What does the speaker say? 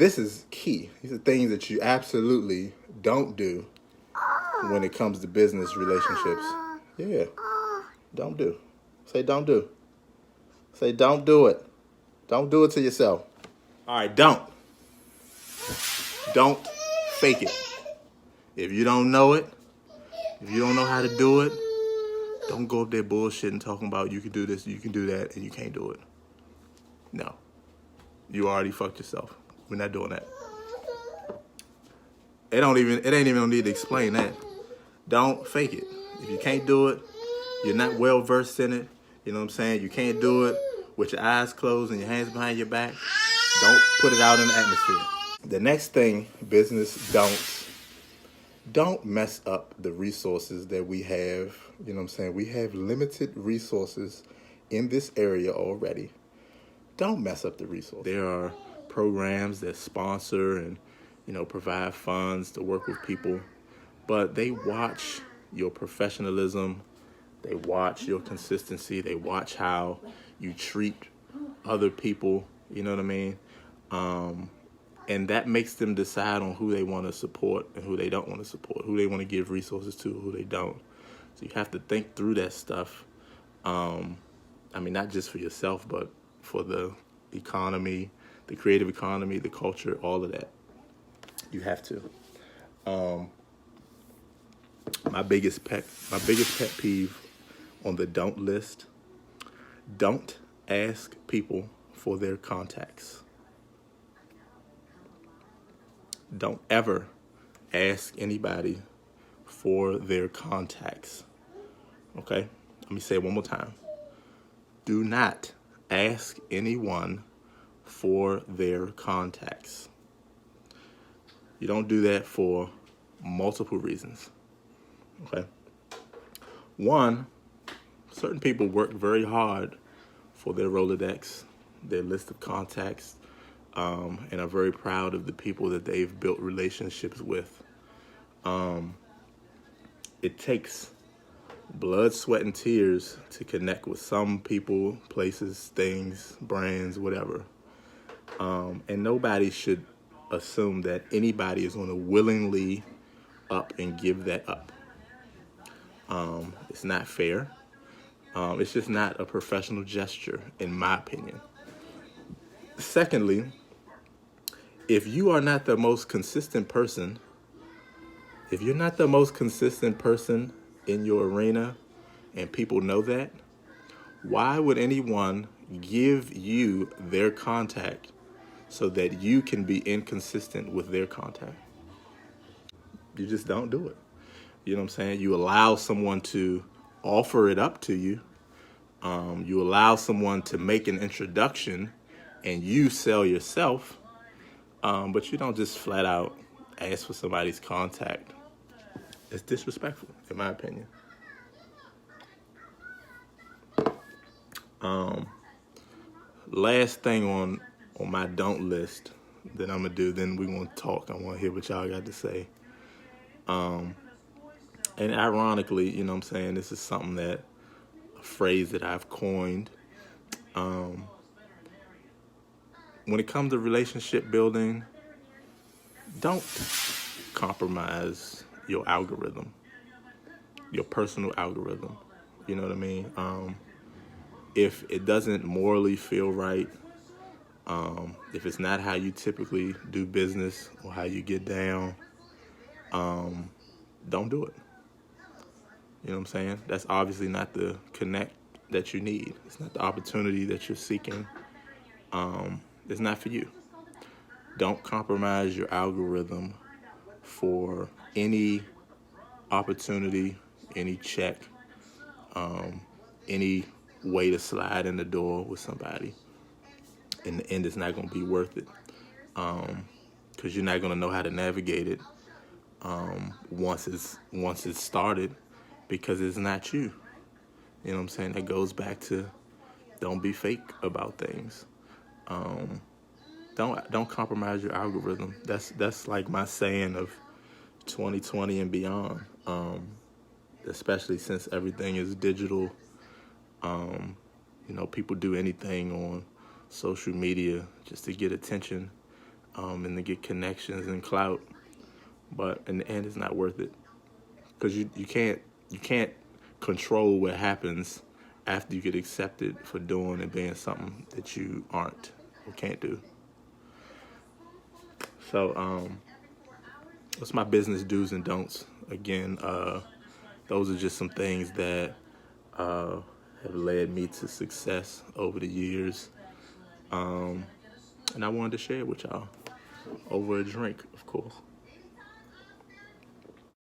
This is key. These are things that you absolutely don't do when it comes to business relationships. Yeah, don't do. Say don't do. Say don't do it. Don't do it to yourself. All right, don't. Don't fake it. If you don't know it, if you don't know how to do it, don't go up there bullshitting talking about you can do this, you can do that, and you can't do it. No. You already fucked yourself. We're not doing that. It ain't even no need to explain that. Don't fake it. If you can't do it, you're not well versed in it. You know what I'm saying? You can't do it with your eyes closed and your hands behind your back. Don't put it out in the atmosphere. The next thing, business don't mess up the resources that we have. You know what I'm saying? We have limited resources in this area already. Don't mess up the resources. There are programs that sponsor and, provide funds to work with people, but they watch your professionalism, they watch your consistency, they watch how you treat other people, you know what I mean? And that makes them decide on who they want to support and who they don't want to support, who they want to give resources to, who they don't. So you have to think through that stuff. Not just for yourself, but for the economy, the creative economy, the culture, all of that. You have to. My biggest pet peeve on the don't list: don't ask people for their contacts. Don't ever ask anybody for their contacts. Okay? Let me say it one more time. Do not ask anyone for their contacts. You don't do that for multiple reasons. Okay? One, certain people work very hard for their Rolodex, their list of contacts, and are very proud of the people that they've built relationships with. It takes blood, sweat, and tears to connect with some people, places, things, brands, whatever. And nobody should assume that anybody is going to willingly up and give that up. It's not fair. It's just not a professional gesture, in my opinion. Secondly, if you are not the most consistent person, in your arena and people know that, why would anyone give you their contact so that you can be inconsistent with their contact? You just don't do it. You know what I'm saying? You allow someone to offer it up to you. You allow someone to make an introduction and you sell yourself. But you don't just flat out ask for somebody's contact. It's disrespectful, in my opinion. Last thing on my don't list that I'm going to do, then we're going to talk. I want to hear what y'all got to say. And ironically, you know what I'm saying, this is a phrase that I've coined. When it comes to relationship building, don't compromise your algorithm, your personal algorithm. You know what I mean? If it doesn't morally feel right, if it's not how you typically do business or how you get down, don't do it. You know what I'm saying? That's obviously not the connect that you need. It's not the opportunity that you're seeking. It's not for you. Don't compromise your algorithm for any opportunity, any check, any way to slide in the door with somebody. In the end, it's not going to be worth it, because you're not going to know how to navigate it once it's started, because it's not you. You know what I'm saying? That goes back to don't be fake about things. Don't compromise your algorithm. That's like my saying of 2020 and beyond. Especially since everything is digital. People do anything on social media just to get attention. and to get connections and clout. But in the end, it's not worth it because you can't control what happens after you get accepted for doing and being something that you aren't or can't do. So what's my business do's and don'ts? Again, those are just some things that have led me to success over the years. And I wanted to share it with y'all over a drink, of course.